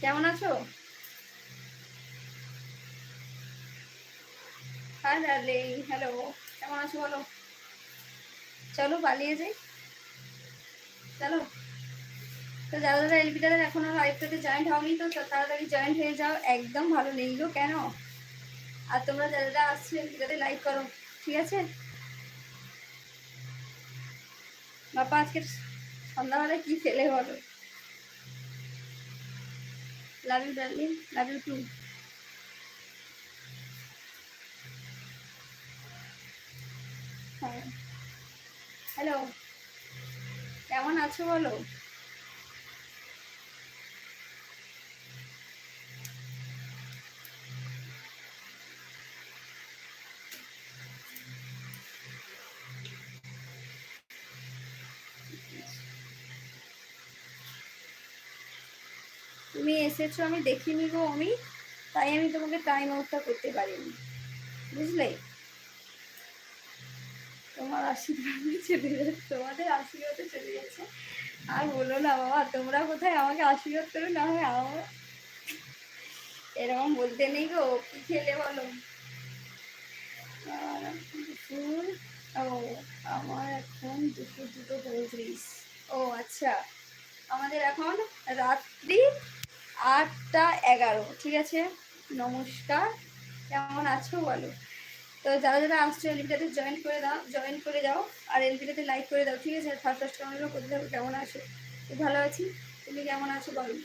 কেমন আছো? Hi darling, hello. কেমন আছো বলো? চলো পালিয়ে যাই, চলো। তো যারা যারা এলপিটাদের এখনো লাইভটাতে জয়েন্ট হওনি, তো তাড়াতাড়ি জয়েন্ট হয়ে যাও, একদম ভালো নেই গো কেন। আর তোমরা যারা যারা আসছো এলপিটাতে লাইক করো, ঠিক আছে? বাপা আজকে সন্ধ্যাবেলায় কি খেলে বলো? Love you darling, love you too. হ্যাঁ, হ্যালো, কেমন আছো বলো? তুমি এসেছো আমি দেখিনি গো আমি, তাই আমি তোমাকে টাইম আউটটা করতে পারিনি, বুঝলে? তোমার আশীর্বাদে চলে যাচ্ছে, তোমাদের আশীর্বাদে চলে যাচ্ছে। আর বলো না বাবা, তোমরা কোথায় আমাকে আশীর্বাদ করো, না হয় আমার এরকম বলতে নেই গো। কি খেলে বলো? দুপুর, ও আমার এখন দুপুর 2:35। ও আচ্ছা, আমাদের এখন রাত্রি 8টা 11, ঠিক আছে? নমস্কার, কেমন আছো বলো? তো যারা যারা আসছো এলবিটাতে জয়েন করে দাও, জয়েন করে যাও। আর এলবিটাতে লাইক করে দাও, ঠিক আছে? আর ফার্স্ট ফার্স্ট কমেন্টও করতে থাকো কেমন আছো। খুব ভালো আছি, তুমি কেমন আছো বলো?